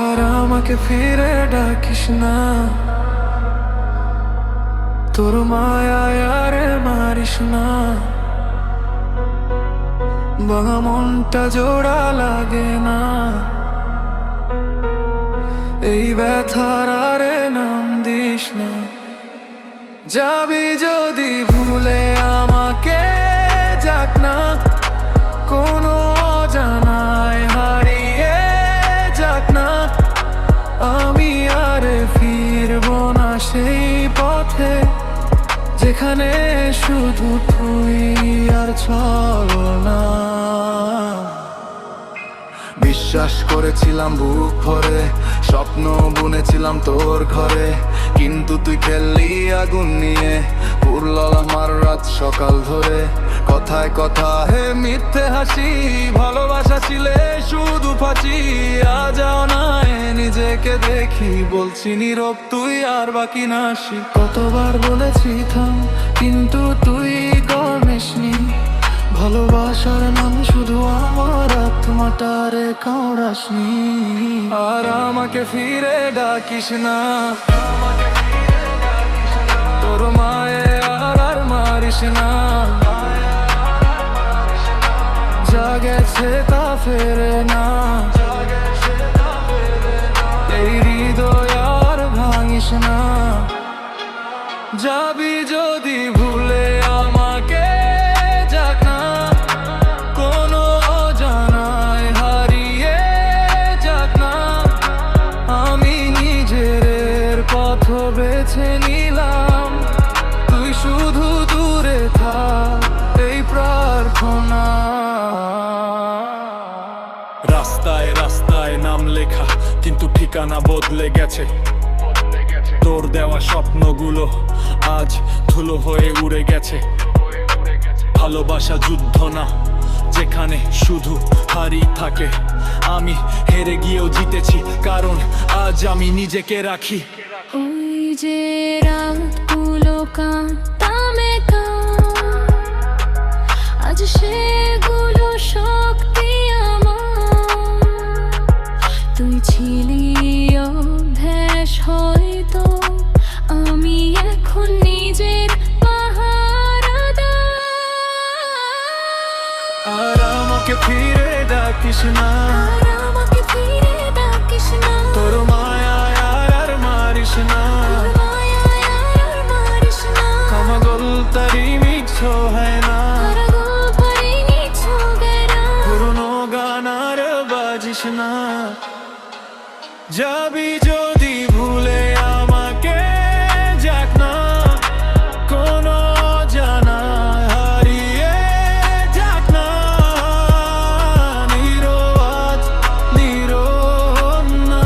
আর আমাকে ফিরে ডাকিস না, তোর মায়ায় আরে মারিস না। ভাঙা মনটা জোড়া লাগে না, এই ব্যথার আরে নাম দিস না। যাবি যদি ভুলে আমাকে, যাক না কোনো অজানায় হারিয়ে যাক না। আমি আরে ফিরবো না সেই পথে, যেখানে শুধু তুই আর ছলনা। বিশ্বাস করেছিলাম বুক ভরে, স্বপ্ন বুনেছিলাম তোর ঘরে, কিন্তু তুই খেললি আগুন নিয়ে, পুরল আমার রাত সকাল ধরে। কথায় কথায় মিথ্যে হাসি, ভালোবাসা ছিলে শুধু ফাঁসি। আজ নাই নিজেকে দেখি, বলছি নীরব তুই আর বাকি নাসি। কতবার বলেছি থাম, কিন্তু তুই কর্মেশনি। ভালোবাসার নাম শুধু আমার আত্মাটারে কাউড়াসনি। আর আমাকে ফিরে ডাকিস না, তোর মায়ে আর মারিস না। যা গেছে তা ফেরে না, এই হৃদয় আর ভাঙিস না। যাবি যদি ভুলে আমাকে, যাক না কোনো অজানায় হারিয়ে যাক না। আমি নিজের পথ বেছে নিলাম, তুই শুধু দূরে থাক এই প্রার্থনা। রাস্তায় রাস্তায় নাম লেখা, কিন্তু ঠিকানা বদলে গেছে। তোর দেওয়া স্বপ্নগুলো আজ ধুলো হয়ে উড়ে গেছে। ভালোবাসা যুদ্ধ না, যেখানে শুধু হারি থাকে। আমি হেরে গিয়েও জিতেছি, কারণ আজ আমি নিজেকে রাখি। ওই যে রাতগুলো কাঁদতামে আজ সেগুলো শক্তি আমার। তুই ছিলি অভ্যাস হয়তো, আমি এখন নিজের পাহারাদার। আর আমাকে ফিরে ডাকিস না, আর আমাকে ফিরে ডাকিস না, তোর মায়ায় আর মারিস না। তোর মায়ায় আর মারিস না। ক্ষমা গলতারি মিছো হয় না, তারা গল্পেরই নিছো গেরা। পুরনো গান আর বাজিস না। যাবি যদি ভুলে আমাকে, যাক না কোনো অজানায় হারিয়ে যাক না। নীরব না,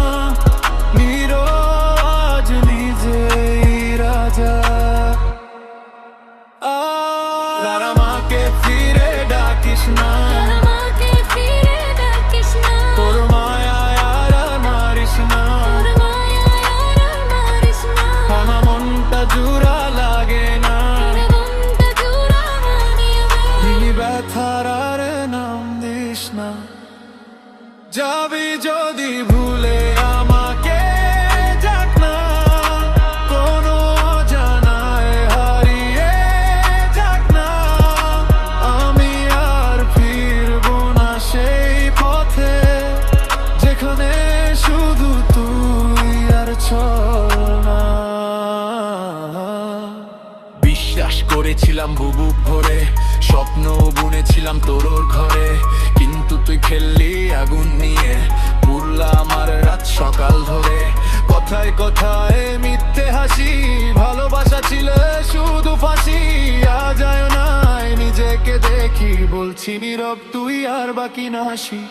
নীরব নিজেই রাজা। আর আমাকে ফিরে ডাকিস না, আর আমাকে ফিরে ডাকিস না, তোর মায়ায় আর মারিস না। তোর মায়ায় আর মারিস না। আমার মনটা জোড়া লাগে না, তোর মনটা জোড়া মানিবে। দিলি ব্যথার আর নাম দিস না। যাবি যদি ভুলে আমাকে, যাক না কোনো অজানায় হারিয়ে যাক না। আমি আর ফিরবো না সেই পথে, যেখানে শুধু তুই আর ছলনা। বিশ্বাস করেছিলাম বুক ভরে, স্বপ্ন বুনেছিলাম তোর ঘরে, কিন্তু তুই খেললি আগুন নিয়ে, পুরলা আমার রাত সকাল ধরে। কথায় কথায় মিথ্যে হাসি, ভালোবাসা ছিল শুধু ফাঁসি। আজ নাই নিজেকে দেখি, বলছি নীরব তুই আর বাকি নাসি।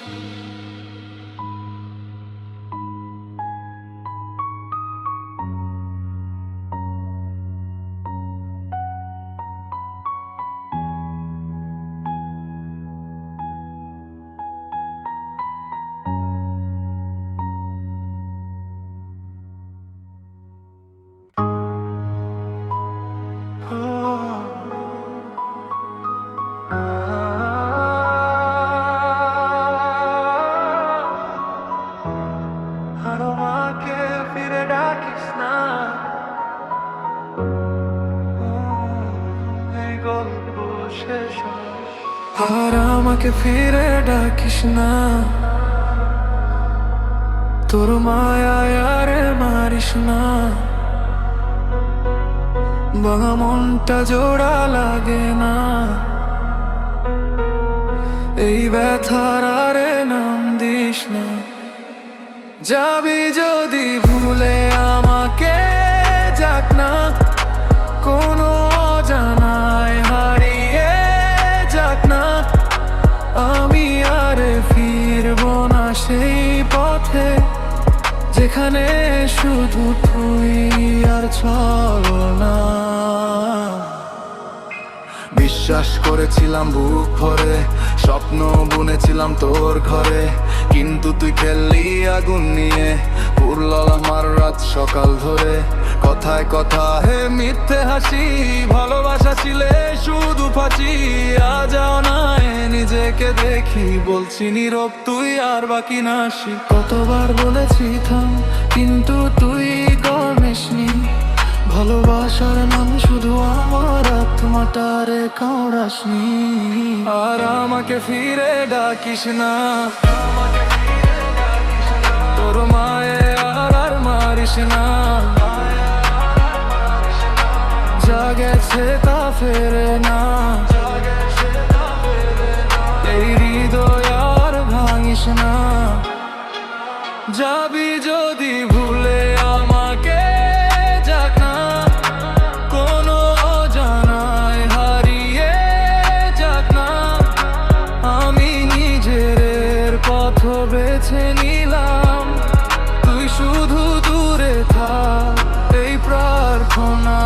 আর আমাকে ফিরে ডাকিস না, তোর মায়ায় আরে মারিস না, ভাঙা মনটা জোড়া লাগে না, এই ব্যথার আরে নাম দিস না। যাবি যদি ভুলে আমাকে, যাক না কোনো অজানায় হারিয়ে যাক না, আমি আরে ফিরবো না সেই পথে যেখানে শুধু তুই আর ছলনা। বিশ্বাস করেছিলাম বুক ভরে, স্বপ্ন বুনেছিলাম তোর ঘরে, কিন্তু তুই খেললি আগুন নিয়ে, পুরল আমার রাত সকাল ধরে। কথায় কথায় মিথ্যে হাসি, ভালোবাসা ছিলে শুধু ফাঁচি, আজ নাই নিজেকে দেখি, বলছি নীরব তুই আর বাকি না আসি। কতবার বলেছি থাম, কিন্তু তুই কর্মেশনি, ভালোবাসার নাম শুধু আমার আত্মাটারে কাউড়াসনি। আর আমাকে ফিরে ডাকিস না, তোর মায়ে আর মারিস না, যা গেছে তা ফেরে না, এই হৃদয় আর ভাঙিস না। যাবি যদি ভুলে আমাকে, যাক না কোনো অজানায় হারিয়ে যাক না, আমি নিজের পথ বেছে নিলাম, তুই শুধু দূরে থাক এই প্রার্থনা।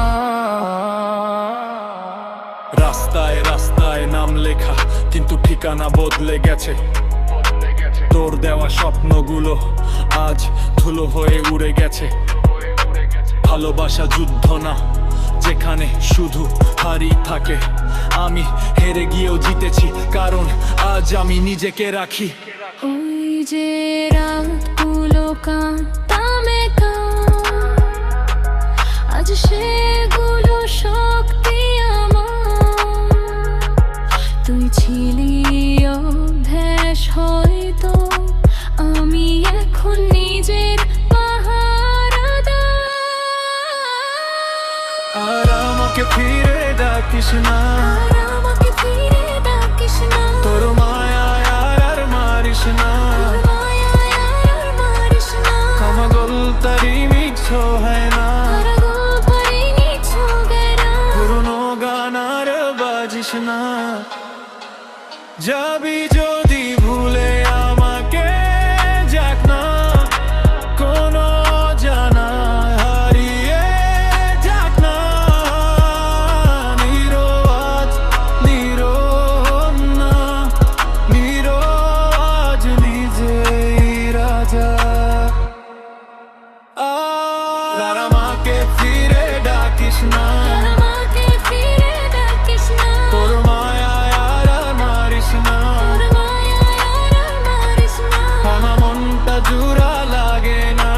রাস্তায় রাস্তায় নাম লেখা, কিন্তু ঠিকানা বদলে গেছে, তোর দেওয়া স্বপ্নগুলো আজ ধুলো হয়ে উড়ে গেছে। ভালোবাসা যুদ্ধ না যেখানে শুধু হারি থাকে, আমি হেরে গিয়েও জিতেছি, কারণ আজ আমি নিজেকে রাখি। ওই যে রাতগুলো কাঁদতাম একা, আজ সেগুলো শক্তি আমার, তুই ছিলি অভ্যাস হয়তো, আমি এখন নিজের পাহারাদার। আর আমাকে ফিরে ডাকিস না, আর আমাকে ফিরে ডাকিস না, তোর মায়ায় আর মারিস না, তোর মায়ায় আর মারিস না, কামাগল তারি মিছো হয় না, তারা গোপনে নিছো গেরা, পুরনো গান আর বাজিস না। যাবি যদি ভুলে আমাকে, যাক না কোনো অজানায় হারিয়ে যাক না, নীরব না, নীরব নিজেই রাজা। আর আমাকে ফিরে ডাকিস না, আর আমাকে ফিরে ডাকিস না, তোর মায়ায় আর মারিস না, তোর মায়ায় আর মারিস না, ভাঙা মনটা জোড়া লাগে না,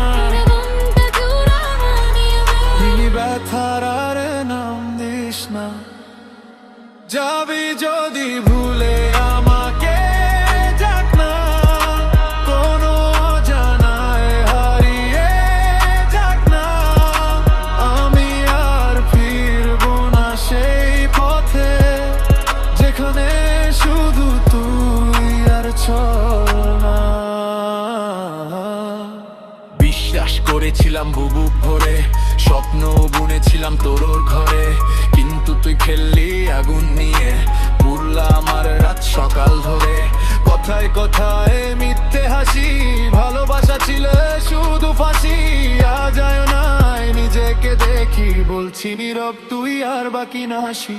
মনটা জোড়া মানিবে, এই ব্যথার আর নাম দিস না। যাবি যদি ভুলে আমাকে, যাক না কোনো অজানায় হারিয়ে যাক না, আমি আর ফিরবো না সেই পথে যেখানে শুধু তুই আর ছলনা। বিশ্বাস করেছিলাম বুক ভরে, স্বপ্ন বুনেছিলাম তোর ঘরে, কিন্তু তুই খেললি আগুন নিয়ে, পুরলা আমার রাত সকাল ধরে। কথায় কথায় মিথ্যে হাসি, ভালোবাসা ছিল শুধু ফাঁসি, আজ নাই নিজেকে দেখি, বলছি নীরব তুই আর বাকি না হাসি।